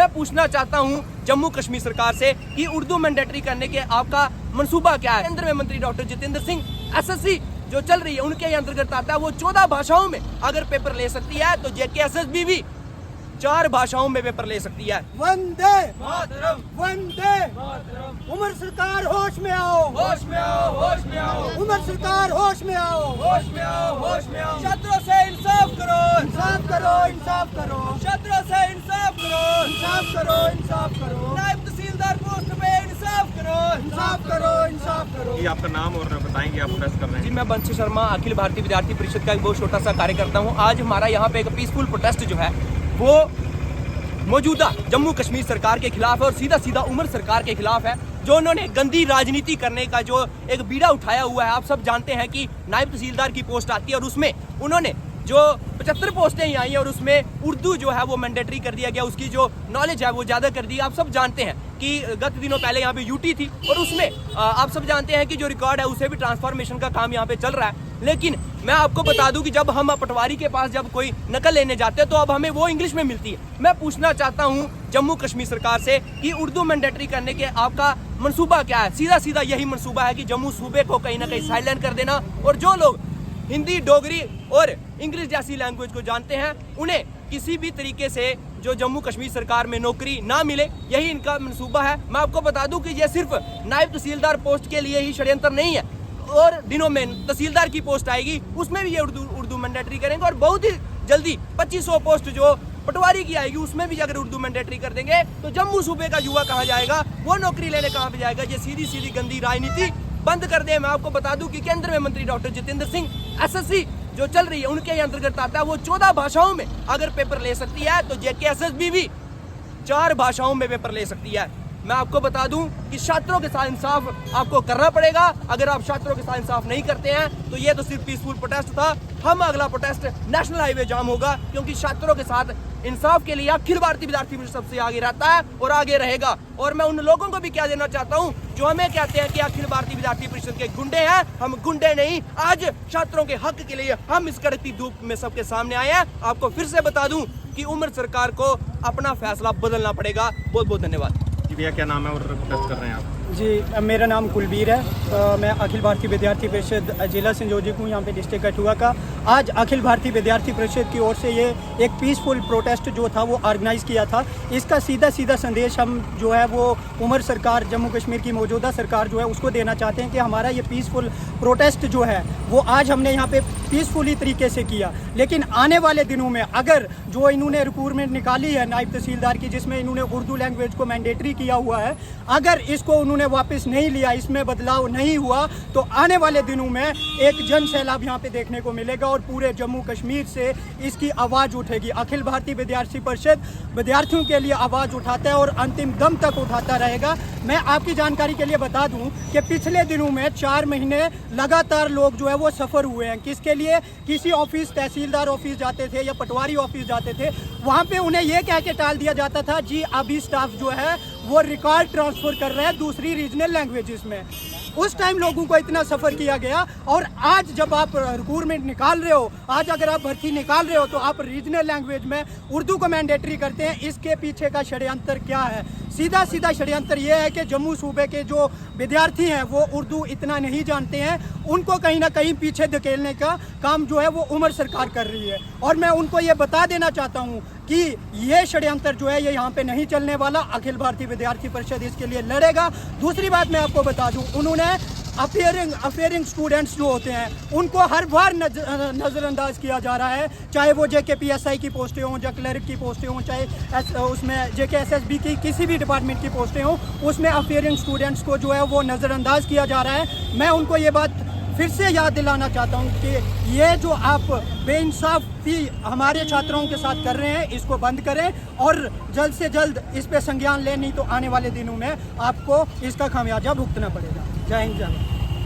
मैं पूछना चाहता हूं जम्मू कश्मीर सरकार से कि उर्दू मैंडेटरी करने के आपका मंसूबा क्या है। केंद्र में मंत्री डॉक्टर जितेंद्र सिंह एसएससी जो चल रही है उनके अंतर्गत आता है, वो 14 भाषाओं में अगर पेपर ले सकती है तो जेकेएसएसबी भी 4 भाषाओं में पेपर ले सकती है। वंदे मातरम, वंदे मातरम। उमर सरकार होश में आओ, होश में आओ, होश में आओ। उमर सरकार होश में आओ, होश में आओ, होश में आओ। छात्रों से इंसाफ करो, इंसाफ करो, इंसाफ करो, छात्रों से इंसाफ करो, इंसाफ करो, इंसाफ करो। नायब तहसीलदार पोस्ट पे इंसाफ करो, इंसाफ करो, इंसाफ करो। जी आपका नाम और बताएंगे आप प्रेस कर रहे हैं। जी मैं बंशी शर्मा अखिल भारतीय विद्यार्थी परिषद का एक बहुत छोटा सा कार्यकर्ता हूँ। आज हमारा यहाँ पे एक पीसफुल प्रोटेस्ट जो है वो मौजूदा जम्मू कश्मीर सरकार के खिलाफ है और सीधा सीधा उमर सरकार के खिलाफ है, जो उन्होंने गंदी राजनीति करने का जो एक बीड़ा उठाया हुआ है। आप सब जानते हैं कि नायब तहसीलदार की पोस्ट आती है और उसमें उन्होंने जो 75 पोस्टें ही आई हैं और उसमें उर्दू जो है वो मैंडेटरी कर दिया गया, उसकी जो नॉलेज है वो ज़्यादा कर दी। आप सब जानते हैं कि गत दिनों पहले यहाँ पे यूटी थी और उसमें आप सब जानते हैं कि जो रिकॉर्ड है उसे भी ट्रांसफॉर्मेशन का काम यहाँ पे चल रहा है। लेकिन मैं आपको बता दूं कि जब हम पटवारी के पास जब कोई नकल लेने जाते हैं तो अब हमें वो इंग्लिश में मिलती है। मैं पूछना चाहता हूं जम्मू कश्मीर सरकार से कि उर्दू मैंडेटरी करने के आपका मंसूबा क्या है। सीधा सीधा यही मंसूबा है कि जम्मू सूबे को कहीं ना कहीं साइलेंट कर देना और जो लोग हिंदी, डोगरी और इंग्लिश जैसी लैंग्वेज को जानते हैं उन्हें किसी भी तरीके से जो जम्मू कश्मीर सरकार में नौकरी ना मिले, यही इनका मंसूबा है। मैं आपको बता दूं कि यह सिर्फ नायब तहसीलदार पोस्ट के लिए ही षड्यंत्र नहीं है, और दिनों में तहसीलदार की पोस्ट आएगी उसमें भी ये उर्दू मैंडेटरी करेंगे और बहुत ही जल्दी 2500 पोस्ट जो पटवारी की आएगी उसमें भी अगर उर्दू मैंडेटरी कर देंगे तो जम्मू सूबे का युवा कहाँ जाएगा, वो नौकरी लेने कहाँ पे जाएगा। ये सीधी सीधी गंदी राजनीति बंद कर दे। मैं आपको बता दूं कि केंद्र में मंत्री डॉक्टर जितेंद्र सिंह एसएससी जो चल रही है उनके अंतर्गत आता है, वो 14 भाषाओं में अगर पेपर ले सकती है तो जेकेएसएसबी भी 4 भाषाओं में पेपर ले सकती है। मैं आपको बता दूं कि छात्रों के साथ इंसाफ आपको करना पड़ेगा। अगर आप छात्रों के साथ इंसाफ नहीं करते हैं तो ये तो सिर्फ पीसफुल प्रोटेस्ट था। हम अगला प्रोटेस्ट नेशनल हाईवे जाम होगा, क्योंकि छात्रों के साथ इंसाफ के लिए अखिल भारतीय विद्यार्थी परिषद सबसे आगे रहता है और आगे रहेगा। और मैं उन लोगों को भी क्या देना चाहता हूं जो हमें कहते हैं कि अखिल भारतीय विद्यार्थी परिषद के गुंडे हैं। हम गुंडे नहीं, आज छात्रों के हक के लिए हम इस कड़कती धूप में सबके सामने आए हैं। आपको फिर से बता दूं कि उमर सरकार को अपना फैसला बदलना पड़ेगा। बहुत बहुत धन्यवाद। जी भैया क्या नाम है और प्रेस कर रहे हैं आप। जी मेरा नाम कुलबीर है। मैं अखिल भारतीय विद्यार्थी परिषद जिला संयोजक हूँ यहाँ पे डिस्ट्रिक्ट कठुआ का। आज अखिल भारतीय विद्यार्थी परिषद की ओर से ये एक पीसफुल प्रोटेस्ट जो था वो ऑर्गेनाइज किया था। इसका सीधा सीधा संदेश हम जो है वो उमर सरकार, जम्मू कश्मीर की मौजूदा सरकार जो है उसको देना चाहते हैं कि हमारा ये पीसफुल प्रोटेस्ट जो है वो आज हमने यहाँ पे पीसफुली तरीके से किया, लेकिन आने वाले दिनों में अगर जो इन्होंने रिक्रूटमेंट निकाली है नायब तहसीलदार की, जिसमें इन्होंने उर्दू लैंग्वेज को मैंडेटरी किया हुआ है, अगर इसको उन्होंने वापस नहीं लिया, इसमें बदलाव नहीं हुआ तो आने वाले दिनों में एक जन सैलाब यहाँ पे देखने को मिलेगा और पूरे जम्मू कश्मीर से इसकी आवाज़ उठेगी। अखिल भारतीय विद्यार्थी परिषद विद्यार्थियों के लिए आवाज़ उठाता है और अंतिम दम तक उठाता रहेगा। मैं आपकी जानकारी के लिए बता दूं कि पिछले दिनों में 4 महीने लगातार लोग जो है वो सफ़र हुए हैं। किसके लिए? किसी ऑफिस, तहसीलदार ऑफिस जाते थे या पटवारी ऑफिस जाते थे, वहाँ पे उन्हें ये कह के टाल दिया जाता था जी अभी स्टाफ जो है वो रिकॉर्ड ट्रांसफ़र कर रहे हैं दूसरी रीजनल लैंग्वेजेस में। उस टाइम लोगों को इतना सफ़र किया गया और आज जब आप रिक्रूटमेंट निकाल रहे हो, आज अगर आप भर्ती निकाल रहे हो तो आप रीजनल लैंग्वेज में उर्दू को मैंडेटरी करते हैं। इसके पीछे का षड्यंत्र क्या है? सीधा सीधा षड्यंत्र ये है कि जम्मू सूबे के जो विद्यार्थी हैं वो उर्दू इतना नहीं जानते हैं, उनको कहीं ना कहीं पीछे धकेलने का काम जो है वो उमर सरकार कर रही है। और मैं उनको ये बता देना चाहता हूँ कि ये षड्यंत्र जो है ये यहाँ पे नहीं चलने वाला। अखिल भारतीय विद्यार्थी परिषद इसके लिए लड़ेगा। दूसरी बात मैं आपको बता दूँ, उन्होंने अफेयरिंग स्टूडेंट्स जो होते हैं उनको हर बार नज़रअंदाज किया जा रहा है, चाहे वो JKPSI की पोस्टें हों, या क्लर्क की पोस्टें हों, चाहे उसमें JKSSB की किसी भी डिपार्टमेंट की पोस्टें हों, उसमें अफेयरिंग स्टूडेंट्स को जो है वो नज़रअंदाज किया जा रहा है। मैं उनको ये बात फिर से याद दिलाना चाहता हूँ कि ये जो आप बेइंसाफ़ी हमारे छात्रों के साथ कर रहे हैं इसको बंद करें और जल्द से जल्द इस पे संज्ञान लें, नहीं तो आने वाले दिनों में आपको इसका खामियाजा भुगतना पड़ेगा। जय हिंद, जय भारत।